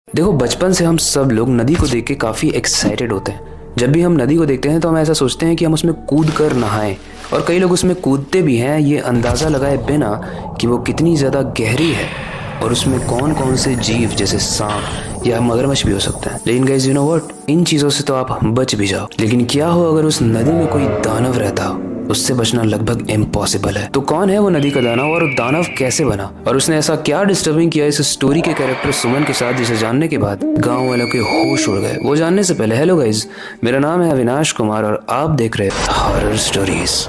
देखो, बचपन से हम सब लोग नदी को देख के काफ़ी एक्साइटेड होते हैं। जब भी हम नदी को देखते हैं तो हम ऐसा सोचते हैं कि हम उसमें कूद कर नहाएं, और कई लोग उसमें कूदते भी हैं ये अंदाज़ा लगाए बिना कि वो कितनी ज़्यादा गहरी है और उसमें कौन कौन से जीव जैसे सांप या मगरमच्छ भी हो सकते हैं। लेकिन गाइस, यू नो व्हाट, इन चीज़ों से तो आप बच भी जाओ, लेकिन क्या हो अगर उस नदी में कोई दानव रहता हो? उससे बचना लगभग इम्पॉसिबल है। तो कौन है वो नदी का दानव और दानव कैसे बना, और उसने ऐसा क्या डिस्टर्बिंग किया इस स्टोरी के कैरेक्टर सुमन के साथ, जिसे जानने के बाद गांव वालों के होश उड़ गए? वो जानने से पहले, हेलो गाइज, मेरा नाम है अविनाश कुमार और आप देख रहे हैं हॉरर स्टोरीज।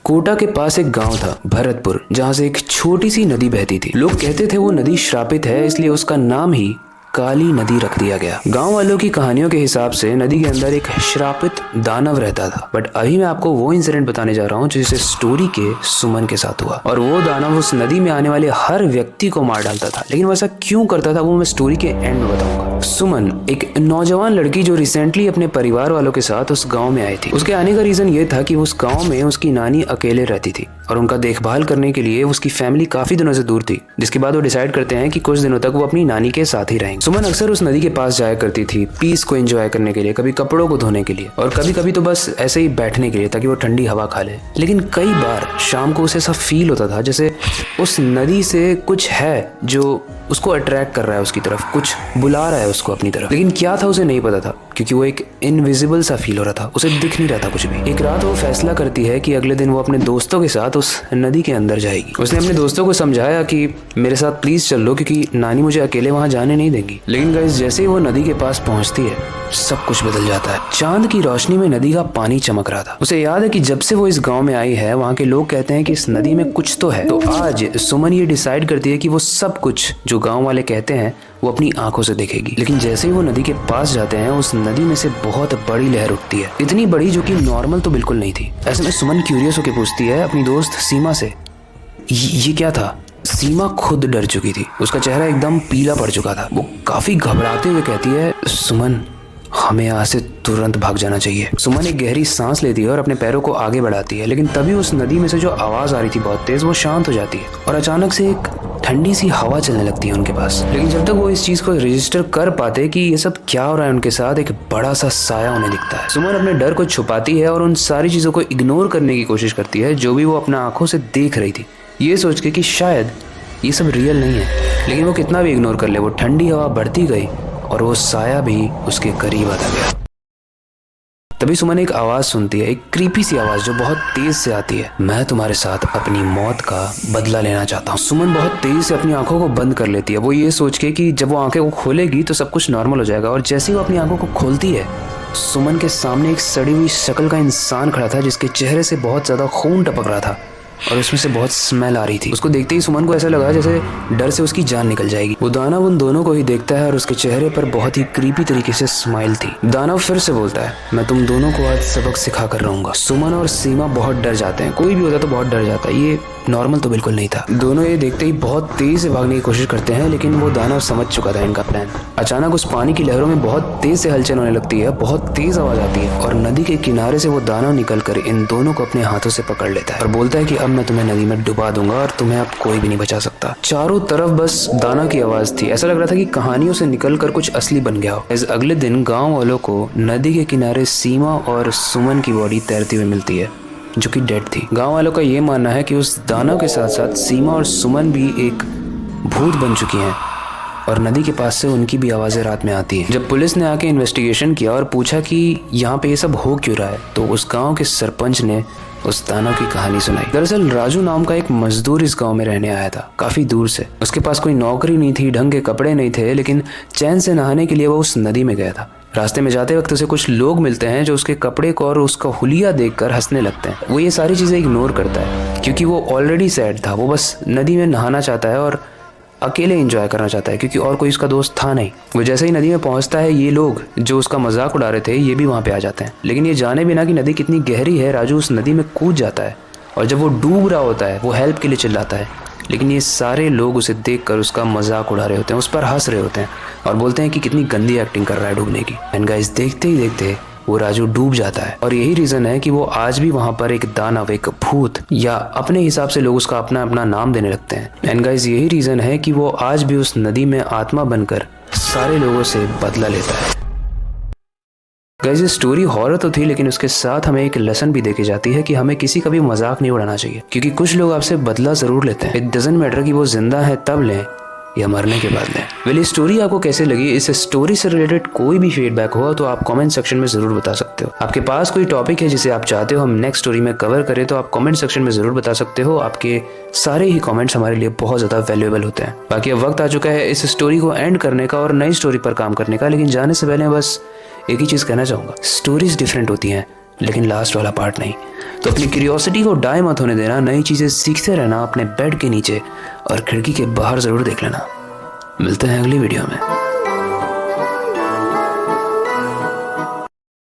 कोटा के पास एक गांव था, भरतपुर, जहां से एक छोटी सी नदी बहती थी। लोग कहते थे वो नदी श्रापित है, इसलिए उसका नाम ही काली नदी रख दिया गया। गांव वालों की कहानियों के हिसाब से नदी के अंदर एक श्रापित दानव रहता था। बट अभी मैं आपको वो इंसिडेंट बताने जा रहा हूँ जिसे स्टोरी के सुमन के साथ हुआ, और वो दानव उस नदी में आने वाले हर व्यक्ति को मार डालता था। लेकिन वैसा क्यों करता था वो मैं स्टोरी के एंड में बताऊंगा। सुमन एक नौजवान लड़की जो रिसेंटली अपने परिवार वालों के साथ उस गाँव में आई थी। उसके आने का रीजन ये था कि उस गाँव में उसकी नानी अकेले रहती थी और उनका देखभाल करने के लिए उसकी फैमिली काफी दिनों से दूर थी, जिसके बाद वो डिसाइड करते हैं कि कुछ दिनों तक वो अपनी नानी के साथ ही रहेंगे। सुमन अक्सर उस नदी के पास जाया करती थी, पीस को एंजॉय करने के लिए, कभी कपड़ों को धोने के लिए और कभी कभी तो बस ऐसे ही बैठने के लिए ताकि वो ठंडी हवा खा ले। लेकिन कई बार शाम को उसे ऐसा फील होता था जैसे उस नदी से कुछ है जो उसको अट्रैक्ट कर रहा है उसकी तरफ, कुछ बुला रहा है उसको अपनी तरफ। लेकिन क्या था उसे नहीं पता था, क्योंकि वो एक इनविजिबल सा फील हो रहा था, उसे दिख नहीं रहा था कुछ भी। एक रात वो फैसला करती है कि अगले दिन वो अपने दोस्तों के साथ उस नदी के अंदर जाएगी। उसने अपने दोस्तों को समझाया कि मेरे साथ प्लीज चल लो, क्योंकि नानी मुझे अकेले वहां जाने नहीं देंगी। लेकिन गाइस, जैसे ही वो नदी के पास पहुंचती है सब कुछ बदल जाता है। चांद की रोशनी में नदी का पानी चमक रहा था। उसे याद है कि जब से वो इस गांव में आई है वहां के लोग कहते हैं कि इस नदी में कुछ तो है। तो आज सुमन ये डिसाइड करती है कि वो सब कुछ जो गांव वाले कहते हैं वो अपनी आंखों से देखेगी। लेकिन जैसे ही वो नदी के पास जाते हैं उस नदी में से बहुत बड़ी लहर उठती है, इतनी बड़ी जो कि नॉर्मल तो बिल्कुल नहीं थी। ऐसे में सुमन क्यूरियस होकर पूछती है अपनी दोस्त सीमा से, ये क्या था? सीमा खुद डर चुकी थी, उसका चेहरा एकदम पीला पड़ चुका था। वो काफी घबराते हुए कहती है, सुमन, हमें यहाँ से तुरंत भाग जाना चाहिए। सुमन एक गहरी सांस लेती है और अपने पैरों को आगे बढ़ाती है, लेकिन तभी उस नदी में से जो आवाज आ रही थी बहुत तेज, वो शांत हो जाती है और अचानक से एक ठंडी सी हवा चलने लगती है उनके पास। लेकिन जब तक वो इस चीज को रजिस्टर कर पाते कि ये सब क्या हो रहा है उनके साथ, एक बड़ा सा साया उन्हें दिखता है। सुमन अपने डर को छुपाती है और उन सारी चीजों को इग्नोर करने की कोशिश करती है जो भी वो अपना आंखों से देख रही थी, ये सोच के कि शायद ये सब रियल नहीं है। लेकिन वो कितना भी इग्नोर कर ले, वो ठंडी हवा बढ़ती गई और वो साया भी उसके करीब आता गया। तभी सुमन एक आवाज सुनती है, एक क्रीपी सी आवाज जो बहुत तेज से आती है, मैं तुम्हारे साथ अपनी मौत का बदला लेना चाहता हूँ। सुमन बहुत तेज से अपनी आंखों को बंद कर लेती है, वो ये सोच के कि जब वो आंखें को खोलेगी तो सब कुछ नॉर्मल हो जाएगा। और जैसे ही वो अपनी आंखों को खोलती है, सुमन के सामने एक सड़ी हुई शक्ल का इंसान खड़ा था जिसके चेहरे से बहुत ज्यादा खून टपक रहा था और उसमें से बहुत स्मेल आ रही थी। उसको देखते ही सुमन को ऐसा लगा जैसे डर से उसकी जान निकल जाएगी। वो दानव उन दोनों को ही देखता है और उसके चेहरे पर बहुत ही क्रीपी तरीके से स्माइल थी। दानव फिर से बोलता है, मैं तुम दोनों को आज सबक सिखा कर रहूंगा। सुमन और सीमा बहुत डर जाते हैं, कोई भी होता तो बहुत डर जाता है, ये नॉर्मल तो बिल्कुल नहीं था। दोनों ये देखते ही बहुत तेज से भागने की कोशिश करते हैं, लेकिन वो दानव समझ चुका था इनका प्लान। अचानक उस पानी की लहरों में बहुत तेज से हलचल होने लगती है, बहुत तेज आवाज आती है और नदी के किनारे से वो दानव निकलकर इन दोनों को अपने हाथों से पकड़ लेता है और बोलता है कि अब मैं तुम्हें नदी में डुबा दूंगा और तुम्हें अब कोई भी नहीं बचा सकता। चारों तरफ बस दानव की आवाज थी, ऐसा लग रहा था कि कहानियों से निकलकर कुछ असली बन गया हो। इस अगले दिन गाँव वालों को नदी के किनारे सीमा और सुमन की बॉडी तैरती हुई मिलती है जो कि डेड थी। गांव वालों का ये मानना है कि उस दानव के साथ साथ सीमा और सुमन भी एक भूत बन चुकी हैं और नदी के पास से उनकी भी आवाजें रात में आती हैं। जब पुलिस ने आके इन्वेस्टिगेशन किया और पूछा कि यहाँ पे ये सब हो क्यों रहा है, तो उस गांव के सरपंच ने उस दानव की कहानी सुनाई। दरअसल राजू नाम का एक मजदूर इस गांव में रहने आया था, काफी दूर से। उसके पास कोई नौकरी नहीं थी, ढंग के कपड़े नहीं थे, लेकिन चैन से नहाने के लिए वो उस नदी में गया था। रास्ते में जाते वक्त उसे कुछ लोग मिलते हैं जो उसके कपड़े को और उसका हुलिया देखकर हंसने लगते हैं। वो ये सारी चीजें इग्नोर करता है क्योंकि वो ऑलरेडी सैड था। वो बस नदी में नहाना चाहता है और अकेले एंजॉय करना चाहता है क्योंकि और कोई उसका दोस्त था नहीं। वो जैसे ही नदी में पहुंचता है, ये लोग जो उसका मजाक उड़ा रहे थे ये भी वहां पे आ जाते हैं। लेकिन ये जाने बिना कि नदी कितनी गहरी है, राजू उस नदी में कूद जाता है और जब वो डूब रहा होता है वो हेल्प के लिए चिल्लाता है। लेकिन ये सारे लोग उसे देखकर उसका मजाक उड़ा रहे होते हैं, उस पर हंस रहे होते हैं और बोलते हैं कि कितनी गंदी एक्टिंग कर रहा है डूबने की। एंड गाइस, देखते ही देखते वो राजू डूब जाता है और यही रीजन है कि वो आज भी वहाँ पर एक दानव, एक भूत या अपने हिसाब से लोग उसका अपना अपना नाम देने लगते हैं। एंड गाइस यही रीजन है कि वो आज भी उस नदी में आत्मा बनकर सारे लोगों से बदला लेता है। गाइस ये स्टोरी हॉरर तो थी, लेकिन उसके साथ हमें एक लेसन भी देके जाती है कि हमें किसी का भी मजाक नहीं उड़ाना चाहिए, क्योंकि कुछ लोग आपसे बदला जरूर लेते हैं। इट डजंट मैटर कि वो जिंदा है तब लें या मरने के बाद लें। वेल ये स्टोरी आपको कैसे लगी? इस स्टोरी से रिलेटेड कोई भी फीडबैक हो तो आप कमेंट सेक्शन में जरूर बता सकते हो। आपके पास कोई टॉपिक है जिसे आप चाहते हो हम नेक्स्ट स्टोरी में कवर करें तो आप कमेंट सेक्शन में जरूर बता सकते हो। आपके सारे ही कमेंट्स हमारे लिए बहुत ज्यादा वैल्यूएबल होते हैं। बाकी अब वक्त आ चुका है इस स्टोरी को एंड करने का और नई स्टोरी पर काम करने का, लेकिन जाने से पहले बस एक ही चीज कहना चाहूंगा, स्टोरीज डिफरेंट होती हैं लेकिन लास्ट वाला पार्ट नहीं। तो अपनी क्यूरियोसिटी को डाई मत होने देना, नई चीजें सीखते रहना, अपने बेड के नीचे और खिड़की के बाहर जरूर देख लेना। मिलते हैं अगली वीडियो में।